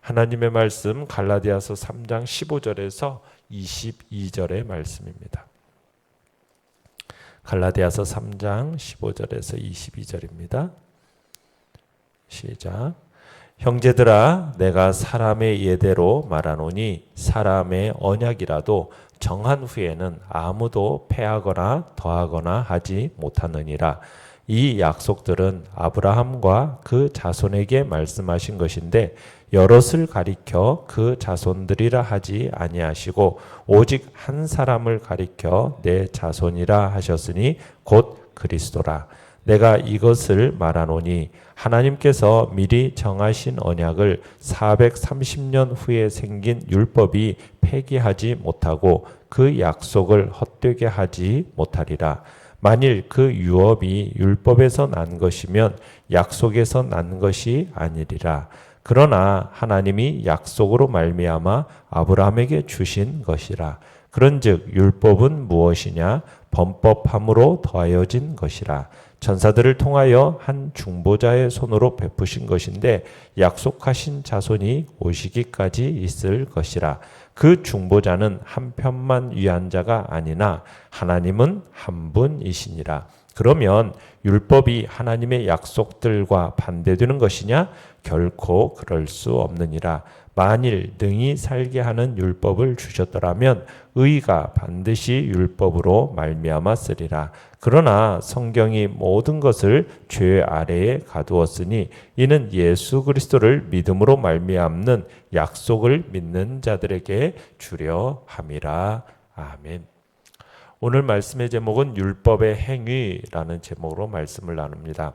하나님의 말씀 갈라디아서 3장 15절에서 22절의 말씀입니다. 갈라디아서 3장 15절에서 22절입니다. 시작. 형제들아, 내가 사람의 예대로 말하노니 사람의 언약이라도 정한 후에는 아무도 패하거나 더하거나 하지 못하느니라. 이 약속들은 아브라함과 그 자손에게 말씀하신 것인데 여럿을 가리켜 그 자손들이라 하지 아니하시고 오직 한 사람을 가리켜 내 자손이라 하셨으니 곧 그리스도라. 내가 이것을 말하노니 하나님께서 미리 정하신 언약을 430년 후에 생긴 율법이 폐기하지 못하고 그 약속을 헛되게 하지 못하리라. 만일 그 유업이 율법에서 난 것이면 약속에서 난 것이 아니리라. 그러나 하나님이 약속으로 말미암아 아브라함에게 주신 것이라. 그런즉 율법은 무엇이냐? 범법함으로 더하여진 것이라. 천사들을 통하여 한 중보자의 손으로 베푸신 것인데 약속하신 자손이 오시기까지 있을 것이라. 그 중보자는 한 편만 위한 자가 아니나 하나님은 한 분이시니라. 그러면 율법이 하나님의 약속들과 반대되는 것이냐? 결코 그럴 수 없느니라. 만일 능히 살게 하는 율법을 주셨더라면 의가 반드시 율법으로 말미암아 쓰리라. 그러나 성경이 모든 것을 죄 아래에 가두었으니 이는 예수 그리스도를 믿음으로 말미암는 약속을 믿는 자들에게 주려 함이라. 아멘. 오늘 말씀의 제목은 율법의 행위라는 제목으로 말씀을 나눕니다.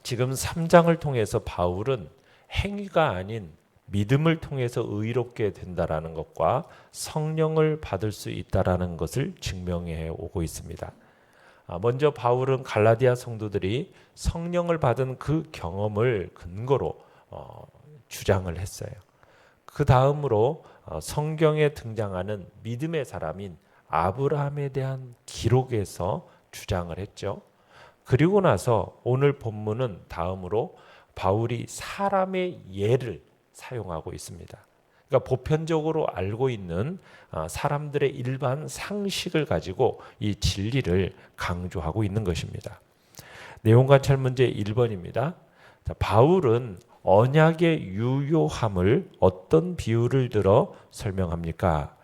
지금 3장을 통해서 바울은 행위가 아닌 믿음을 통해서 의롭게 된다라는 것과 성령을 받을 수 있다라는 것을 증명해 오고 있습니다. 먼저 바울은 갈라디아 성도들이 성령을 받은 그 경험을 근거로 주장을 했어요. 그 다음으로 성경에 등장하는 믿음의 사람인 아브라함에 대한 기록에서 주장을 했죠. 그리고 나서 오늘 본문은 다음으로 바울이 사람의 예를 사용하고 있습니다. 그러니까 보편적으로 알고 있는 사람들의 일반 상식을 가지고 이 진리를 강조하고 있는 것입니다. 내용관찰 문제 1번입니다. 바울은 언약의 유효함을 어떤 비유를 들어 설명합니까?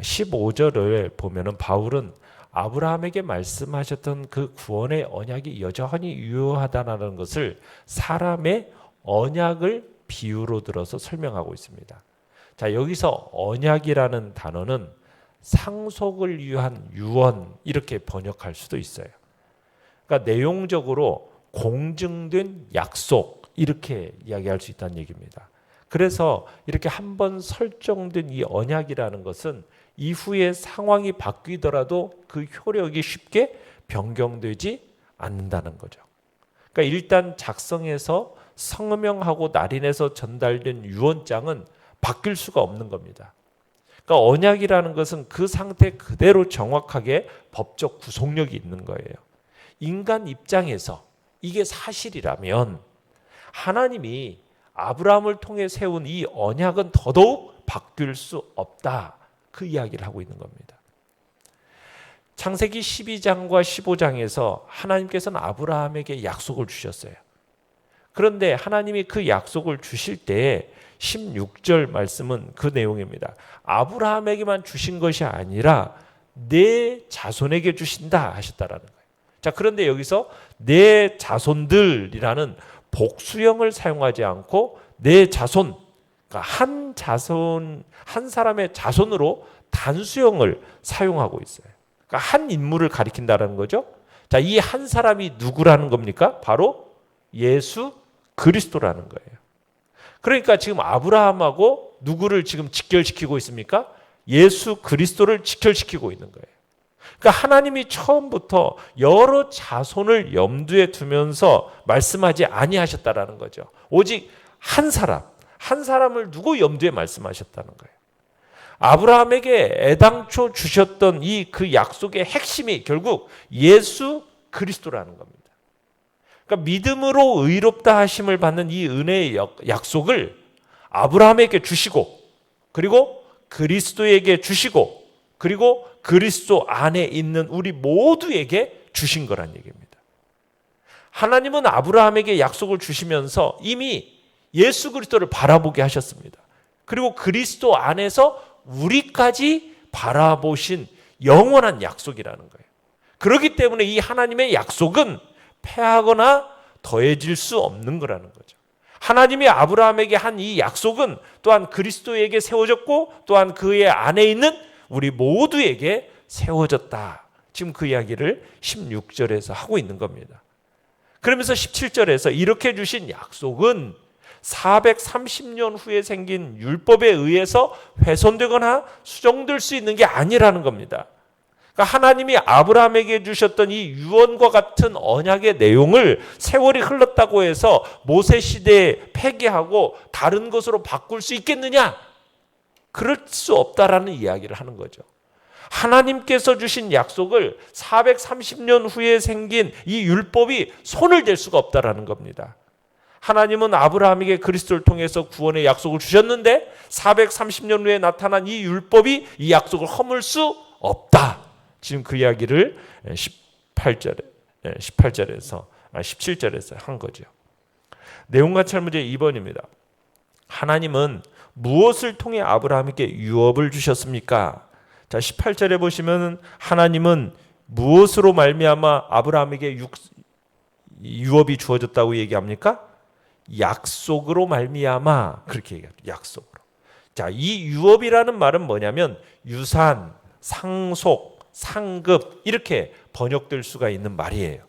15절을 보면은 바울은 아브라함에게 말씀하셨던 그 구원의 언약이 여전히 유효하다는 것을 사람의 언약을 비유로 들어서 설명하고 있습니다. 자, 여기서 언약이라는 단어는 상속을 위한 유언 이렇게 번역할 수도 있어요. 그러니까 내용적으로 공증된 약속 이렇게 이야기할 수 있다는 얘기입니다. 그래서 이렇게 한번 설정된 이 언약이라는 것은 이후에 상황이 바뀌더라도 그 효력이 쉽게 변경되지 않는다는 거죠. 그러니까 일단 작성해서 성명하고 날인해서 전달된 유언장은 바뀔 수가 없는 겁니다. 그러니까 언약이라는 것은 그 상태 그대로 정확하게 법적 구속력이 있는 거예요. 인간 입장에서 이게 사실이라면 하나님이 아브라함을 통해 세운 이 언약은 더더욱 바뀔 수 없다. 그 이야기를 하고 있는 겁니다. 창세기 12장과 15장에서 하나님께서는 아브라함에게 약속을 주셨어요. 그런데 하나님이 그 약속을 주실 때 16절 말씀은 그 내용입니다. 아브라함에게만 주신 것이 아니라 내 자손에게 주신다 하셨다라는 거예요. 자, 그런데 여기서 내 자손들이라는 복수형을 사용하지 않고 내 자손, 그러니까 한 사람의 자손으로 단수형을 사용하고 있어요. 그러니까 한 인물을 가리킨다는 거죠. 자, 이 한 사람이 누구라는 겁니까? 바로 예수 그리스도라는 거예요. 그러니까 지금 아브라함하고 누구를 지금 직결시키고 있습니까? 예수 그리스도를 직결시키고 있는 거예요. 그러니까 하나님이 처음부터 여러 자손을 염두에 두면서 말씀하지 아니하셨다라는 거죠. 오직 한 사람을 두고 염두에 말씀하셨다는 거예요. 아브라함에게 애당초 주셨던 이 그 약속의 핵심이 결국 예수 그리스도라는 겁니다. 그러니까 믿음으로 의롭다 하심을 받는 이 은혜의 약속을 아브라함에게 주시고 그리고 그리스도에게 주시고 그리고 그리스도 안에 있는 우리 모두에게 주신 거란 얘기입니다. 하나님은 아브라함에게 약속을 주시면서 이미 예수 그리스도를 바라보게 하셨습니다. 그리고 그리스도 안에서 우리까지 바라보신 영원한 약속이라는 거예요. 그렇기 때문에 이 하나님의 약속은 패하거나 더해질 수 없는 거라는 거죠. 하나님이 아브라함에게 한 이 약속은 또한 그리스도에게 세워졌고 또한 그의 안에 있는 우리 모두에게 세워졌다. 지금 그 이야기를 16절에서 하고 있는 겁니다. 그러면서 17절에서 이렇게 주신 약속은 430년 후에 생긴 율법에 의해서 훼손되거나 수정될 수 있는 게 아니라는 겁니다. 그러니까 하나님이 아브라함에게 주셨던 이 유언과 같은 언약의 내용을 세월이 흘렀다고 해서 모세 시대에 폐기하고 다른 것으로 바꿀 수 있겠느냐? 그럴 수 없다라는 이야기를 하는 거죠. 하나님께서 주신 약속을 430년 후에 생긴 이 율법이 손을 댈 수가 없다라는 겁니다. 하나님은 아브라함에게 그리스도를 통해서 구원의 약속을 주셨는데 430년 후에 나타난 이 율법이 이 약속을 허물 수 없다. 지금 그 이야기를 17절에서 한 거죠. 내용관찰 문제 2번입니다. 하나님은 무엇을 통해 아브라함에게 유업을 주셨습니까? 자, 18절에 보시면 하나님은 무엇으로 말미암아 아브라함에게 유업이 주어졌다고 얘기합니까? 약속으로 말미암아 그렇게 얘기합니다. 약속으로. 자, 이 유업이라는 말은 뭐냐면 유산, 상속, 상급 이렇게 번역될 수가 있는 말이에요.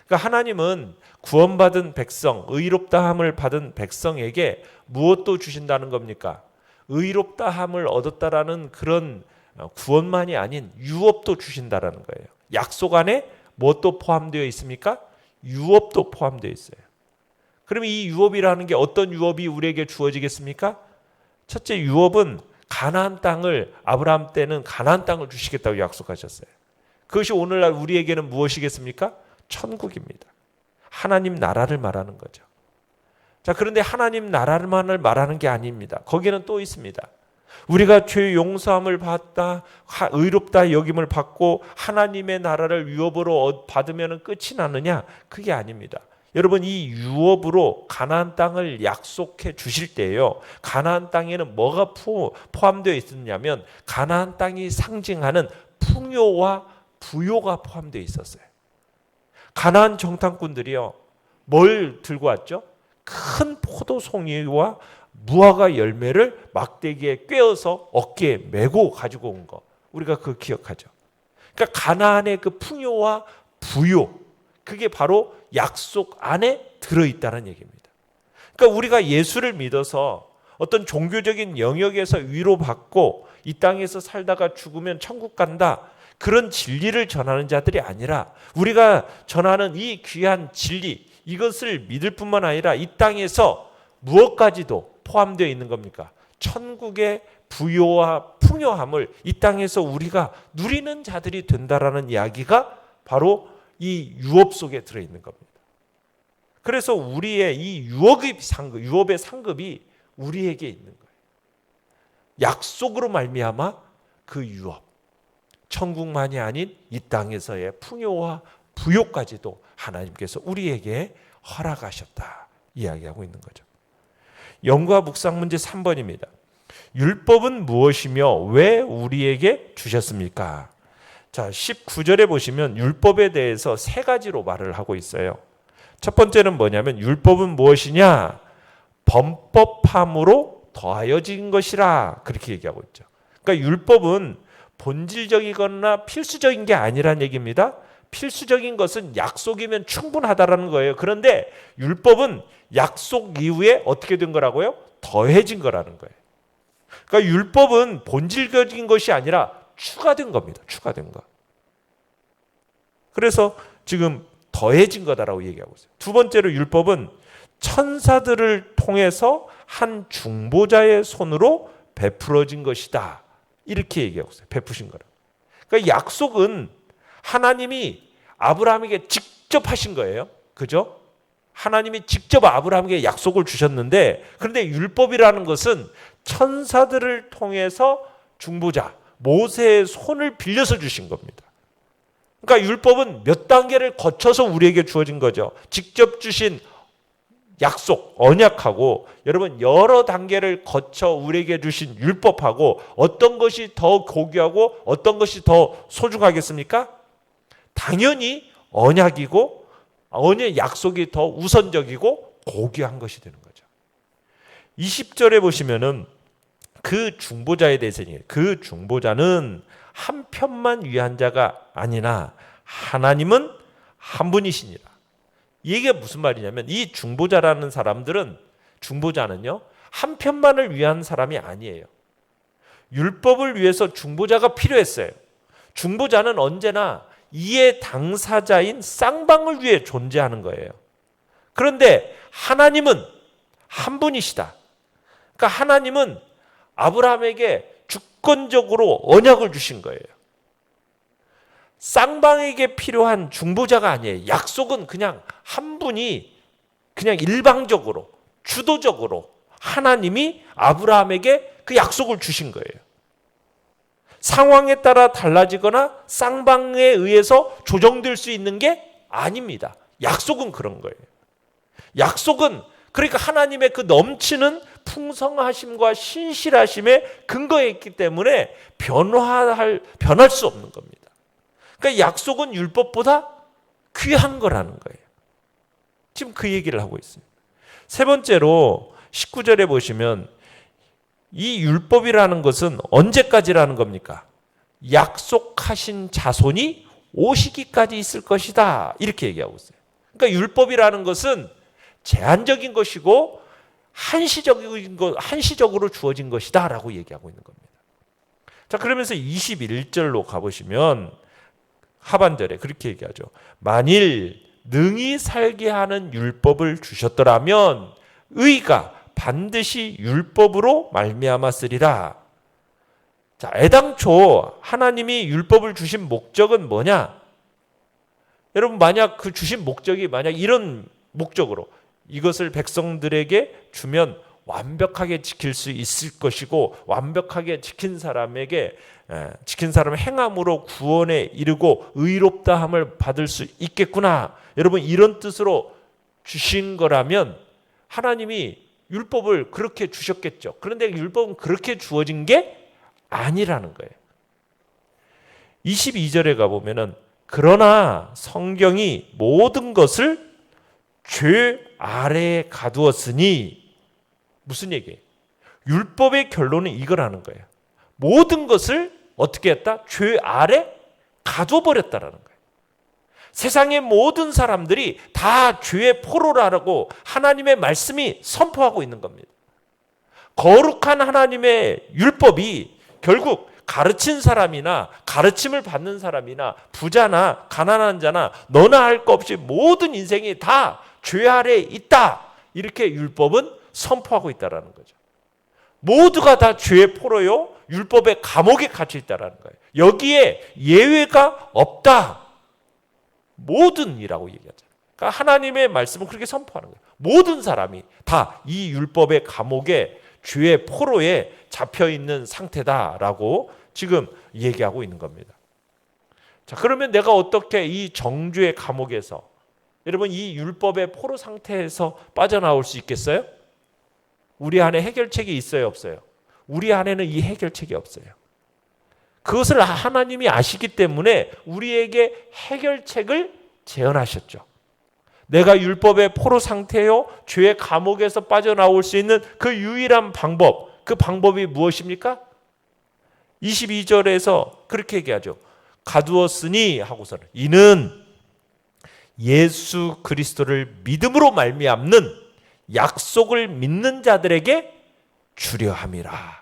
그러니까 하나님은 구원받은 백성, 의롭다함을 받은 백성에게 무엇도 주신다는 겁니까? 의롭다함을 얻었다라는 그런 구원만이 아닌 유업도 주신다라는 거예요. 약속 안에 무엇도 포함되어 있습니까? 유업도 포함되어 있어요. 그러면 이 유업이라는 게 어떤 유업이 우리에게 주어지겠습니까? 첫째 유업은 가나안 땅을 아브라함 때는 가나안 땅을 주시겠다고 약속하셨어요. 그것이 오늘날 우리에게는 무엇이겠습니까? 천국입니다. 하나님 나라를 말하는 거죠. 자, 그런데 하나님 나라만을 말하는 게 아닙니다. 거기는 또 있습니다. 우리가 죄 용서함을 받다, 의롭다 여김을 받고 하나님의 나라를 유업으로 받으면 끝이 나느냐? 그게 아닙니다. 여러분, 이 유업으로 가나안 땅을 약속해 주실 때요, 가나안 땅에는 뭐가 포함되어 있었냐면 가나안 땅이 상징하는 풍요와 부요가 포함되어 있었어요. 가나안 정탐꾼들이요, 뭘 들고 왔죠? 큰 포도송이와 무화과 열매를 막대기에 꿰어서 어깨에 메고 가지고 온 거, 우리가 그거 기억하죠. 그러니까 가나안의 그 풍요와 부요, 그게 바로 약속 안에 들어있다는 얘기입니다. 그러니까 우리가 예수를 믿어서 어떤 종교적인 영역에서 위로받고 이 땅에서 살다가 죽으면 천국 간다, 그런 진리를 전하는 자들이 아니라 우리가 전하는 이 귀한 진리, 이것을 믿을 뿐만 아니라 이 땅에서 무엇까지도 포함되어 있는 겁니까? 천국의 부요와 풍요함을 이 땅에서 우리가 누리는 자들이 된다라는 이야기가 바로 이 유업 속에 들어있는 겁니다. 그래서 우리의 이 유업의 상급이 우리에게 있는 거예요. 약속으로 말미암아 그 유업, 천국만이 아닌 이 땅에서의 풍요와 부요까지도 하나님께서 우리에게 허락하셨다 이야기하고 있는 거죠. 영과 묵상 문제 3번입니다. 율법은 무엇이며 왜 우리에게 주셨습니까? 자, 19절에 보시면 율법에 대해서 세 가지로 말을 하고 있어요. 첫 번째는 뭐냐면 율법은 무엇이냐? 범법함으로 더하여진 것이라, 그렇게 얘기하고 있죠. 그러니까 율법은 본질적이거나 필수적인 게 아니란 얘기입니다. 필수적인 것은 약속이면 충분하다라는 거예요. 그런데 율법은 약속 이후에 어떻게 된 거라고요? 더해진 거라는 거예요. 그러니까 율법은 본질적인 것이 아니라 추가된 겁니다. 추가된 거. 그래서 지금 더해진 거다라고 얘기하고 있어요. 두 번째로 율법은 천사들을 통해서 한 중보자의 손으로 베풀어진 것이다, 이렇게 얘기하고 있어요. 베푸신 거라. 그러니까 약속은 하나님이 아브라함에게 직접 하신 거예요. 그죠? 하나님이 직접 아브라함에게 약속을 주셨는데, 그런데 율법이라는 것은 천사들을 통해서 중보자 모세의 손을 빌려서 주신 겁니다. 그러니까 율법은 몇 단계를 거쳐서 우리에게 주어진 거죠. 직접 주신 약속, 언약하고 여러분 여러 단계를 거쳐 우리에게 주신 율법하고 어떤 것이 더 고귀하고 어떤 것이 더 소중하겠습니까? 당연히 언약이고 언약 약속이 더 우선적이고 고귀한 것이 되는 거죠. 20절에 보시면은 그 중보자에 대해서 그 중보자는 한 편만 위한 자가 아니나 하나님은 한 분이시니라. 이게 무슨 말이냐면 이 중보자라는 사람들은 중보자는요 한 편만을 위한 사람이 아니에요. 율법을 위해서 중보자가 필요했어요. 중보자는 언제나 이의 당사자인 쌍방을 위해 존재하는 거예요. 그런데 하나님은 한 분이시다. 그러니까 하나님은 아브라함에게 주권적으로 언약을 주신 거예요. 쌍방에게 필요한 중보자가 아니에요. 약속은 그냥 한 분이 그냥 일방적으로 주도적으로 하나님이 아브라함에게 그 약속을 주신 거예요. 상황에 따라 달라지거나 쌍방에 의해서 조정될 수 있는 게 아닙니다. 약속은 그런 거예요. 약속은 그러니까 하나님의 그 넘치는 풍성하심과 신실하심에 근거해 있기 때문에 변할 수 없는 겁니다. 그러니까 약속은 율법보다 귀한 거라는 거예요. 지금 그 얘기를 하고 있어요. 세 번째로 19절에 보시면 이 율법이라는 것은 언제까지라는 겁니까? 약속하신 자손이 오시기까지 있을 것이다. 이렇게 얘기하고 있어요. 그러니까 율법이라는 것은 제한적인 것이고 한시적으로 주어진 것이다 라고 얘기하고 있는 겁니다. 자, 그러면서 21절로 가보시면 하반절에 그렇게 얘기하죠. 만일 능히 살게 하는 율법을 주셨더라면 의가 반드시 율법으로 말미암아 쓰리라. 자, 애당초 하나님이 율법을 주신 목적은 뭐냐? 여러분 만약 그 주신 목적이 만약 이런 목적으로 이것을 백성들에게 주면 완벽하게 지킬 수 있을 것이고 완벽하게 지킨 사람의 행함으로 구원에 이르고 의롭다함을 받을 수 있겠구나. 여러분 이런 뜻으로 주신 거라면 하나님이 율법을 그렇게 주셨겠죠. 그런데 율법은 그렇게 주어진 게 아니라는 거예요. 22절에 가보면은 그러나 성경이 모든 것을 죄 아래에 가두었으니 무슨 얘기예요? 율법의 결론은 이거라는 거예요. 모든 것을 어떻게 했다? 죄 아래 가둬버렸다라는 거예요. 세상의 모든 사람들이 다 죄의 포로라고 하나님의 말씀이 선포하고 있는 겁니다. 거룩한 하나님의 율법이 결국 가르친 사람이나 가르침을 받는 사람이나 부자나 가난한 자나 너나 할 것 없이 모든 인생이 다 죄 아래에 있다. 이렇게 율법은 선포하고 있다는 거죠. 모두가 다 죄의 포로요. 율법의 감옥에 갇혀 있다는 거예요. 여기에 예외가 없다. 모든이라고 얘기하잖아요. 그러니까 하나님의 말씀은 그렇게 선포하는 거예요. 모든 사람이 다 이 율법의 감옥에 죄의 포로에 잡혀있는 상태다라고 지금 얘기하고 있는 겁니다. 자, 그러면 내가 어떻게 이 정죄의 감옥에서 여러분 이 율법의 포로 상태에서 빠져나올 수 있겠어요? 우리 안에 해결책이 있어요, 없어요? 우리 안에는 이 해결책이 없어요. 그것을 하나님이 아시기 때문에 우리에게 해결책을 제언하셨죠. 내가 율법의 포로 상태요, 죄의 감옥에서 빠져나올 수 있는 그 유일한 방법, 그 방법이 무엇입니까? 22절에서 그렇게 얘기하죠. 가두었으니 하고서는 이는 예수 그리스도를 믿음으로 말미암는 약속을 믿는 자들에게 주려 함이라.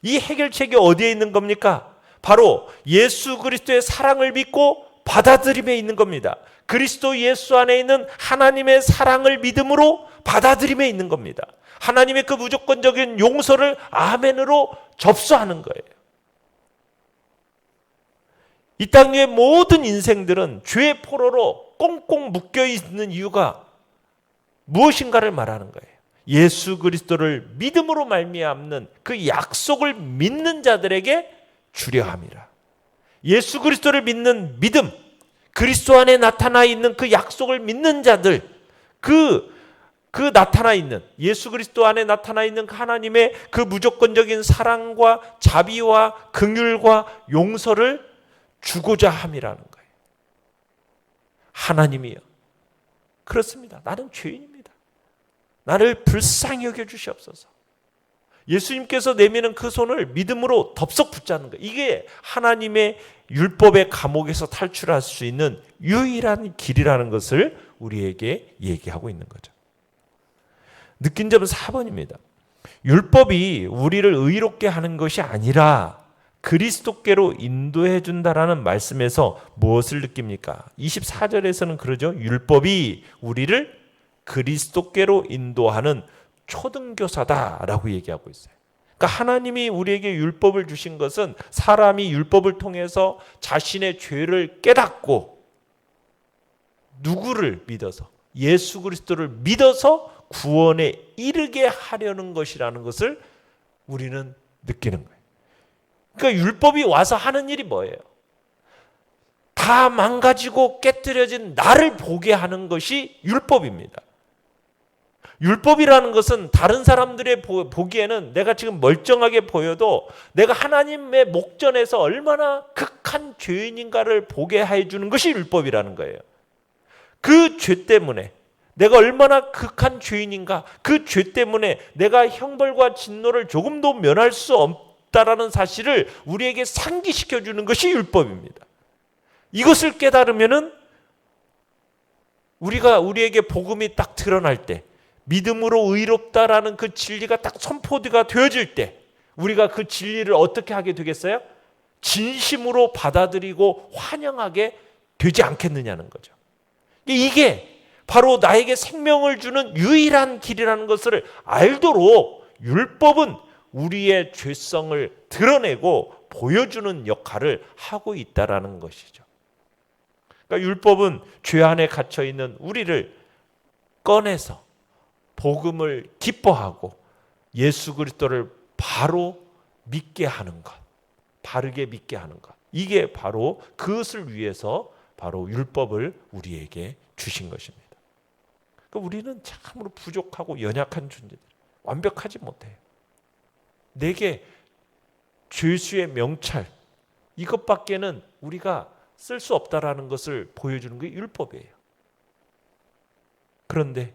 이 해결책이 어디에 있는 겁니까? 바로 예수 그리스도의 사랑을 믿고 받아들임에 있는 겁니다. 그리스도 예수 안에 있는 하나님의 사랑을 믿음으로 받아들임에 있는 겁니다. 하나님의 그 무조건적인 용서를 아멘으로 접수하는 거예요. 이 땅의 모든 인생들은 죄의 포로로 꽁꽁 묶여 있는 이유가 무엇인가를 말하는 거예요. 예수 그리스도를 믿음으로 말미암는 그 약속을 믿는 자들에게 주려 함이라. 예수 그리스도를 믿는 믿음, 그리스도 안에 나타나 있는 그 약속을 믿는 자들, 그 나타나 있는 예수 그리스도 안에 나타나 있는 하나님의 그 무조건적인 사랑과 자비와 긍휼과 용서를 주고자 함이라는 거예요. 하나님이여, 그렇습니다. 나는 죄인입니다. 나를 불쌍히 여겨 주시옵소서. 예수님께서 내미는 그 손을 믿음으로 덥석 붙잡는 거예요. 이게 하나님의 율법의 감옥에서 탈출할 수 있는 유일한 길이라는 것을 우리에게 얘기하고 있는 거죠. 느낀 점은 4번입니다. 율법이 우리를 의롭게 하는 것이 아니라 그리스도께로 인도해 준다라는 말씀에서 무엇을 느낍니까? 24절에서는 그러죠. 율법이 우리를 그리스도께로 인도하는 초등교사다라고 얘기하고 있어요. 그러니까 하나님이 우리에게 율법을 주신 것은 사람이 율법을 통해서 자신의 죄를 깨닫고 누구를 믿어서 예수 그리스도를 믿어서 구원에 이르게 하려는 것이라는 것을 우리는 느끼는 거예요. 그러니까 율법이 와서 하는 일이 뭐예요? 다 망가지고 깨뜨려진 나를 보게 하는 것이 율법입니다. 율법이라는 것은 다른 사람들의 보기에는 내가 지금 멀쩡하게 보여도 내가 하나님의 목전에서 얼마나 극한 죄인인가를 보게 해주는 것이 율법이라는 거예요. 그 죄 때문에 내가 얼마나 극한 죄인인가, 그 죄 때문에 내가 형벌과 진노를 조금도 면할 수 없다라는 사실을 우리에게 상기시켜주는 것이 율법입니다. 이것을 깨달으면은 우리에게 복음이 딱 드러날 때, 믿음으로 의롭다라는 그 진리가 딱 선포가 되어질 때 우리가 그 진리를 어떻게 하게 되겠어요? 진심으로 받아들이고 환영하게 되지 않겠느냐는 거죠. 이게 바로 나에게 생명을 주는 유일한 길이라는 것을 알도록 율법은 우리의 죄성을 드러내고 보여주는 역할을 하고 있다라는 것이죠. 그러니까 율법은 죄 안에 갇혀 있는 우리를 꺼내서 복음을 기뻐하고 예수 그리스도를 바로 믿게 하는 것, 바르게 믿게 하는 것. 이게 바로 그것을 위해서 바로 율법을 우리에게 주신 것입니다. 그러니까 우리는 참으로 부족하고 연약한 존재들, 완벽하지 못해요. 내게 죄수의 명찰, 이것밖에는 우리가 쓸 수 없다라는 것을 보여주는 게 율법이에요. 그런데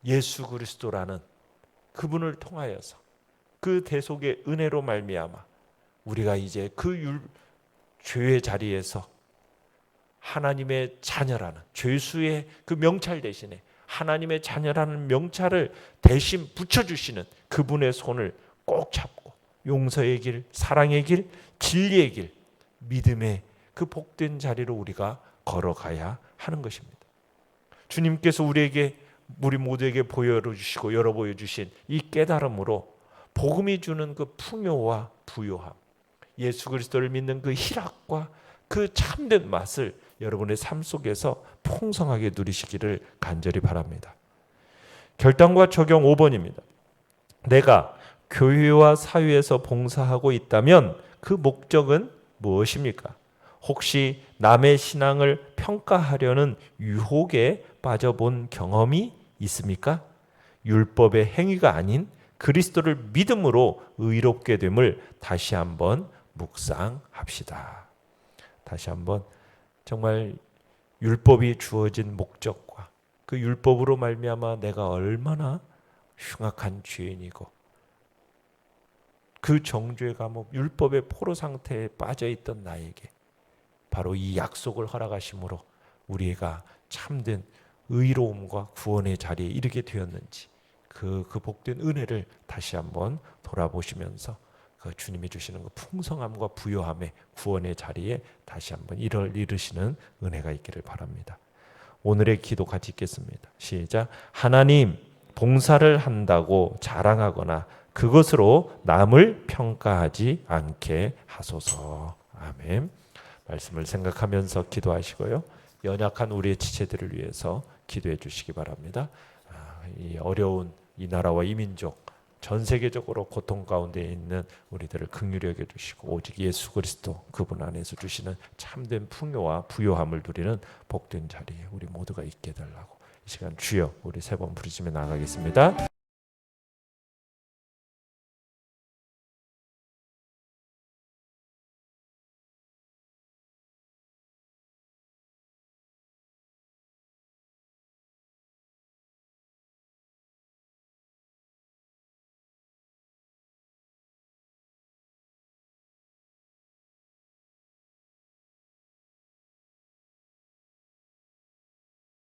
예수 그리스도라는 그분을 통하여서 그 대속의 은혜로 말미암아 우리가 이제 그 죄의 자리에서 하나님의 자녀라는 죄수의 그 명찰 대신에 하나님의 자녀라는 명찰을 대신 붙여주시는 그분의 손을 꼭 잡고 용서의 길, 사랑의 길, 진리의 길, 믿음의 그 복된 자리로 우리가 걸어가야 하는 것입니다. 주님께서 우리 모두에게 보여주시고 열어 보여주신 이 깨달음으로 복음이 주는 그 풍요와 부요함, 예수 그리스도를 믿는 그 희락과 그 참된 맛을 여러분의 삶 속에서 풍성하게 누리시기를 간절히 바랍니다. 결단과 적용 5번입니다. 내가 교회와 사회에서 봉사하고 있다면 그 목적은 무엇입니까? 혹시 남의 신앙을 평가하려는 유혹에 빠져본 경험이 있습니까? 율법의 행위가 아닌 그리스도를 믿음으로 의롭게 됨을 다시 한번 묵상합시다. 다시 한번 정말 율법이 주어진 목적과 그 율법으로 말미암아 내가 얼마나 흉악한 죄인이고 그 정죄 감옥 율법의 포로 상태에 빠져있던 나에게 바로 이 약속을 허락하심으로 우리가 참된 의로움과 구원의 자리에 이르게 되었는지 그 복된 은혜를 다시 한번 돌아보시면서 그 주님이 주시는 그 풍성함과 부요함의 구원의 자리에 다시 한번 이르시는 은혜가 있기를 바랍니다. 오늘의 기도 같이 읽겠습니다. 시작. 하나님, 봉사를 한다고 자랑하거나 그것으로 남을 평가하지 않게 하소서. 아멘. 말씀을 생각하면서 기도하시고요. 연약한 우리의 지체들을 위해서 기도해 주시기 바랍니다. 이 어려운 이 나라와 이 민족 전 세계적으로 고통 가운데 있는 우리들을 긍휼히 여겨 주시고 오직 예수 그리스도 그분 안에서 주시는 참된 풍요와 부요함을 누리는 복된 자리에 우리 모두가 있게 해달라고 이 시간 주여 우리 세 번 부르시며 나가겠습니다.